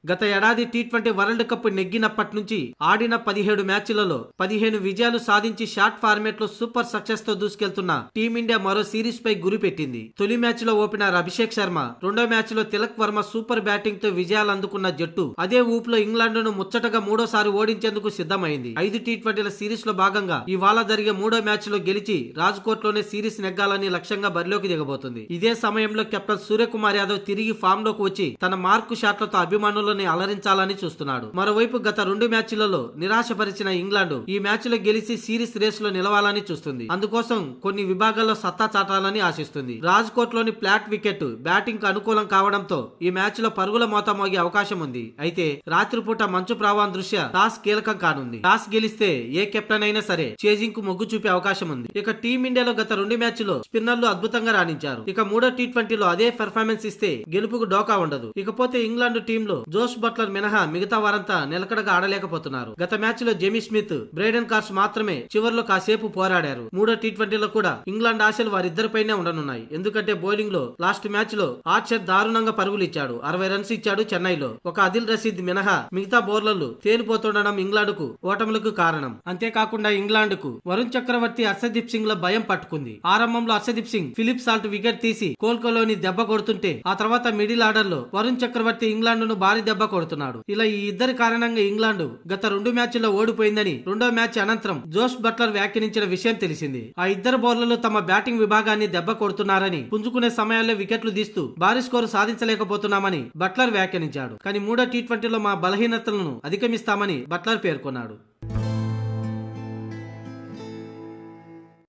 గత ఏడాది T20 world cup నెగ్గినప్పటి నుంచి ఆడిన 17 మ్యాచ్లలో 15 విజయాలు సాధించి షార్ట్ ఫార్మేట్ లో సూపర్ సక్సెస్ తో దూసుకెళ్తున్న టీమిండియా మరో సిరీస్ పై గురి పెట్టింది. తొలి మ్యాచ్ లో ఓపెనర్ అభిషేక్ శర్మ, రెండో మ్యాచ్ లో తిలక్ వర్మ సూపర్ బ్యాటింగ్ తో విజయాలు అందుకున్న జట్టు అదే ఊపులో ఇంగ్లాండ్ ను ముచ్చటగా మూడోసారి ఓడించేందుకు సిద్ధమైంది. 5 టీ20ల సిరీస్ లో భాగంగా ఇవాళ జరిగే మూడో మ్యాచ్ లో గెలిచి రాజ్కోట్ లోనే సిరీస్ నెగ్గాలని లక్ష్యంగా బరిలోకి దిగబోతుంది. ఇదే సమయంలో కెప్టెన్ సూర్యకుమార్ యాదవ్ తిరిగి ఫామ్ లోకి వచ్చి తన మార్కు షాట్లతో అభిమానులని అలరించాలని చూస్తున్నాడు. మరోవైపు గత 2 మ్యాచ్లలో నిరాశపరిచిన ఇంగ్లాండ్ ఈ మ్యాచ్ లో గెలిచి సిరీస్ రేస్ లో నిలవాలని చూస్తుంది. అందుకోసం కొన్ని విభాగాల్లో సత్తా చాటాలని ఆశిస్తుంది. రాజ్కోట్ లోని ఫ్లాట్ వికెట్ బ్యాటింగ్ కు అనుకూలం కావడంతో ఈ మ్యాచ్ లో పరుగుల మోత మోగే అవకాశం ఉంది. అయితే రాత్రిపూట మంచు ప్రభావం దృష్ట్యా టాస్ కీలకం కానుంది. టాస్ గెలిస్తే ఏ కెప్టెన్ అయినా సరే చేజింగ్ కు మొగ్గు చూపే అవకాశం ఉంది. ఇక టీమిండియాలో గత 2 మ్యాచ్ లో స్పిన్నర్లు అద్భుతంగా రాణించారు. ఇక మూడో టీ20లో అదే పెర్ఫార్మెన్స్ ఇస్తే గెలుపుకు డోకా ఉండదు. ఇకపోతే ఇంగ్లాండ్ టీంలో జోష్ బట్లర్ మినహా మిగతా వారంతా నిలకడగా ఆడలేకపోతున్నారు. గత మ్యాచ్ లో జెమీ స్మిత్, బ్రైడెన్ కార్స్ మాత్రమే చివర్లో కాసేపు పోరాడారు. మూడో టీ20లో కూడా ఇంగ్లాండ్ ఆశలు వారిద్దరిపైనే ఉండనున్నాయి. ఎందుకంటే బౌలింగ్ లో లాస్ట్ మ్యాచ్ లో ఆర్చర్ దారుణంగా పరుగులు ఇచ్చాడు. 60 రన్స్ ఇచ్చాడు చెన్నైలో. ఒక ఆదిల్ రషీద్ మినహా మిగతా బౌలర్లు తేలిపోతుండడం ఇంగ్లాండ్ కు ఓటములకు కారణం. అంతేకాకుండా ఇంగ్లాండ్ కు వరుణ్ చక్రవర్తి, హర్షదీప్ సింగ్ ల భయం పట్టుకుంది. ఆరంభంలో Harshdeep Singh Philip Salt wicket తీసి కోల్కలోని దెబ్బ కొడుతుంటే ఆ తర్వాత మిడిల్ ఆర్డర్ లో వరుణ్ చక్రవర్తి ఇంగ్లాండ్ ను భారీ దెబ్బ కొడుతున్నాడు. ఇలా ఈ ఇద్దరి కారణంగా ఇంగ్లాండ్ గత 2 మ్యాచ్ల్లో ఓడిపోయిందని రెండో మ్యాచ్ అనంతరం జోష్ బట్లర్ వ్యాఖ్యానించిన విషయం తెలిసింది. ఆ ఇద్దరు బౌలర్లు తమ బ్యాటింగ్ విభాగాన్ని దెబ్బ కొడుతున్నారని, పుంజుకునే సమయాల్లో వికెట్లు తీస్తూ భారీ స్కోరు సాధించలేకపోతున్నామని బట్లర్ వ్యాఖ్యానించాడు. కానీ మూడో టీ20లో మా బలహీనతలను అధిగమిస్తామని బట్లర్ పేర్కొన్నాడు.